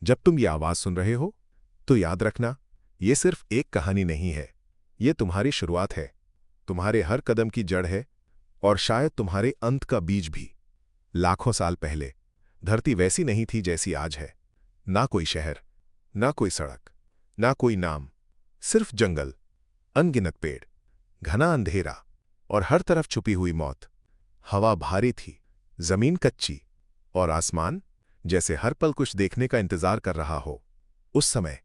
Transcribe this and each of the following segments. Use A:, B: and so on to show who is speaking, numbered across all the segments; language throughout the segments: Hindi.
A: जब तुम ये आवाज सुन रहे हो तो याद रखना, ये सिर्फ एक कहानी नहीं है, ये तुम्हारी शुरुआत है, तुम्हारे हर कदम की जड़ है और शायद तुम्हारे अंत का बीज भी। लाखों साल पहले धरती वैसी नहीं थी जैसी आज है। ना कोई शहर, ना कोई सड़क, ना कोई नाम, सिर्फ जंगल, अनगिनत पेड़, घना अंधेरा और हर तरफ छुपी हुई मौत। हवा भारी थी, जमीन कच्ची और आसमान जैसे हर पल कुछ देखने का इंतजार कर रहा हो। उस समय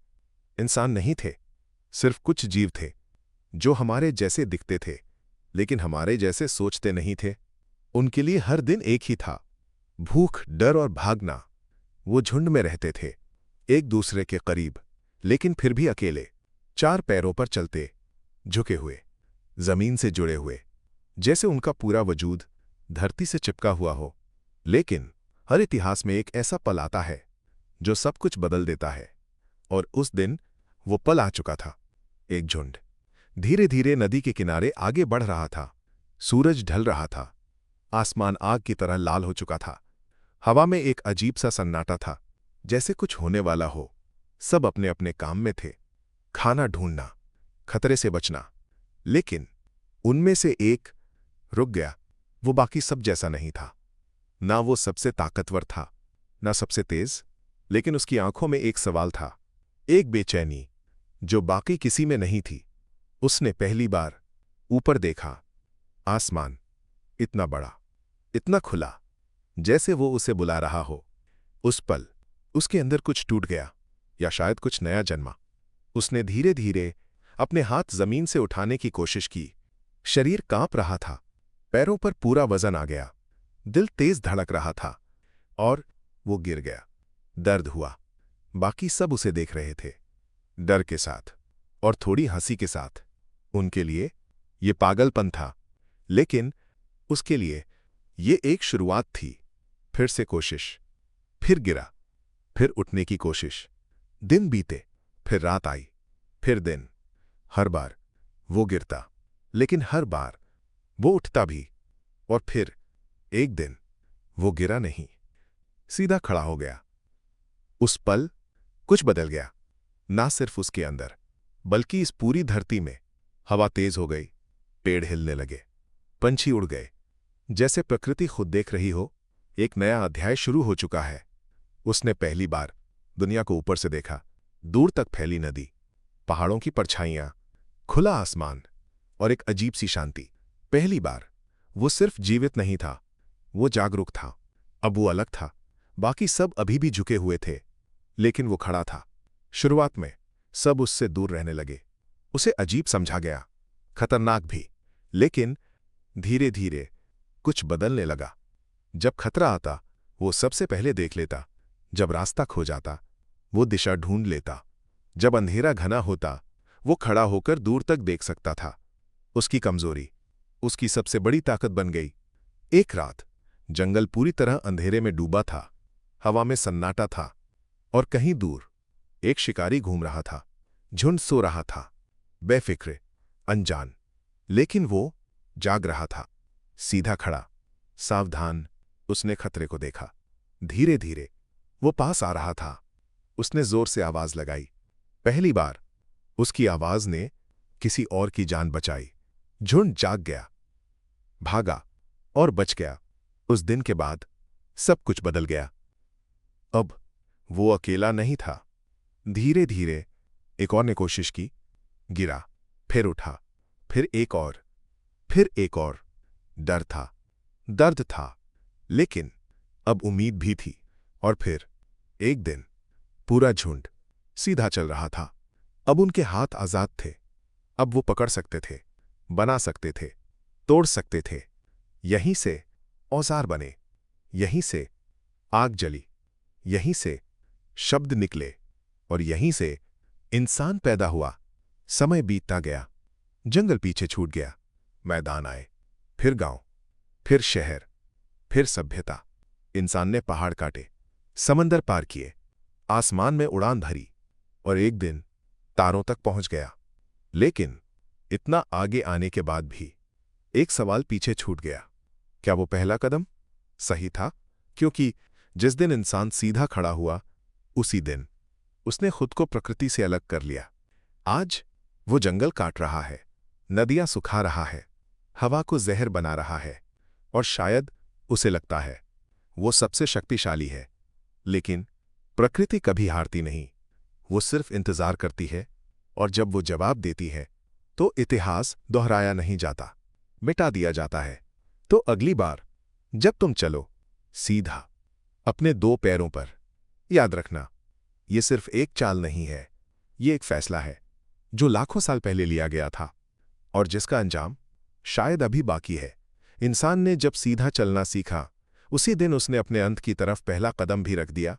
A: इंसान नहीं थे, सिर्फ कुछ जीव थे जो हमारे जैसे दिखते थे लेकिन हमारे जैसे सोचते नहीं थे। उनके लिए हर दिन एक ही था, भूख, डर और भागना। वो झुंड में रहते थे, एक दूसरे के करीब लेकिन फिर भी अकेले, चार पैरों पर चलते, झुके हुए, जमीन से जुड़े हुए, जैसे उनका पूरा वजूद धरती से चिपका हुआ हो। लेकिन हर इतिहास में एक ऐसा पल आता है जो सब कुछ बदल देता है, और उस दिन वो पल आ चुका था। एक झुंड धीरे धीरे नदी के किनारे आगे बढ़ रहा था। सूरज ढल रहा था, आसमान आग की तरह लाल हो चुका था। हवा में एक अजीब सा सन्नाटा था, जैसे कुछ होने वाला हो। सब अपने अपने काम में थे, खाना ढूंढना, खतरे से बचना। लेकिन उनमें से एक रुक गया। वो बाकी सब जैसा नहीं था। ना वो सबसे ताकतवर था, ना सबसे तेज, लेकिन उसकी आंखों में एक सवाल था, एक बेचैनी जो बाकी किसी में नहीं थी। उसने पहली बार ऊपर देखा। आसमान इतना बड़ा, इतना खुला, जैसे वो उसे बुला रहा हो। उस पल उसके अंदर कुछ टूट गया, या शायद कुछ नया जन्मा। उसने धीरे धीरे अपने हाथ जमीन से उठाने की कोशिश की। शरीर कांप रहा था, पैरों पर पूरा वजन आ गया, दिल तेज धड़क रहा था, और वो गिर गया। दर्द हुआ। बाकी सब उसे देख रहे थे, डर के साथ और थोड़ी हंसी के साथ। उनके लिए ये पागलपन था, लेकिन उसके लिए ये एक शुरुआत थी। फिर से कोशिश, फिर गिरा, फिर उठने की कोशिश। दिन बीते, फिर रात आई, फिर दिन। हर बार वो गिरता, लेकिन हर बार वो उठता भी। और फिर एक दिन वो गिरा नहीं, सीधा खड़ा हो गया। उस पल कुछ बदल गया, ना सिर्फ उसके अंदर बल्कि इस पूरी धरती में। हवा तेज हो गई, पेड़ हिलने लगे, पंछी उड़ गए, जैसे प्रकृति खुद देख रही हो, एक नया अध्याय शुरू हो चुका है। उसने पहली बार दुनिया को ऊपर से देखा। दूर तक फैली नदी, पहाड़ों की परछाइयां, खुला आसमान और एक अजीब सी शांति। पहली बार वो सिर्फ जीवित नहीं था, वो जागरूक था। अब वो अलग था, बाकी सब अभी भी झुके हुए थे, लेकिन वो खड़ा था। शुरुआत में सब उससे दूर रहने लगे। उसे अजीब समझा गया, खतरनाक भी। लेकिन धीरे धीरे कुछ बदलने लगा। जब खतरा आता, वो सबसे पहले देख लेता। जब रास्ता खो जाता, वो दिशा ढूंढ लेता। जब अंधेरा घना होता, वो खड़ा होकर दूर तक देख सकता था। उसकी कमजोरी उसकी सबसे बड़ी ताकत बन गई। एक रात जंगल पूरी तरह अंधेरे में डूबा था। हवा में सन्नाटा था, और कहीं दूर एक शिकारी घूम रहा था। झुंड सो रहा था, बेफिक्र, अनजान, लेकिन वो जाग रहा था, सीधा खड़ा, सावधान। उसने खतरे को देखा। धीरे धीरे वो पास आ रहा था। उसने जोर से आवाज लगाई। पहली बार उसकी आवाज ने किसी और की जान बचाई। झुंड जाग गया, भागा और बच गया। उस दिन के बाद सब कुछ बदल गया। अब वो अकेला नहीं था। धीरे धीरे एक और ने कोशिश की, गिरा, फिर उठा, फिर एक और, फिर एक और। डर था, दर्द था, लेकिन अब उम्मीद भी थी। और फिर एक दिन पूरा झुंड सीधा चल रहा था। अब उनके हाथ आजाद थे। अब वो पकड़ सकते थे, बना सकते थे, तोड़ सकते थे। यहीं से औजार बने, यहीं से आग जली, यहीं से शब्द निकले, और यहीं से इंसान पैदा हुआ। समय बीतता गया, जंगल पीछे छूट गया, मैदान आए, फिर गांव, फिर शहर, फिर सभ्यता। इंसान ने पहाड़ काटे, समंदर पार किए, आसमान में उड़ान भरी, और एक दिन तारों तक पहुंच गया। लेकिन इतना आगे आने के बाद भी एक सवाल पीछे छूट गया। क्या वो पहला कदम सही था? क्योंकि जिस दिन इंसान सीधा खड़ा हुआ, उसी दिन उसने खुद को प्रकृति से अलग कर लिया। आज वो जंगल काट रहा है, नदियां सुखा रहा है, हवा को जहर बना रहा है, और शायद उसे लगता है वो सबसे शक्तिशाली है। लेकिन प्रकृति कभी हारती नहीं, वो सिर्फ इंतजार करती है, और जब वो जवाब देती है तो इतिहास दोहराया नहीं जाता, मिटा दिया जाता है। तो अगली बार जब तुम चलो सीधा अपने दो पैरों पर, याद रखना ये सिर्फ एक चाल नहीं है, ये एक फैसला है जो लाखों साल पहले लिया गया था और जिसका अंजाम शायद अभी बाकी है। इंसान ने जब सीधा चलना सीखा, उसी दिन उसने अपने अंत की तरफ पहला कदम भी रख दिया।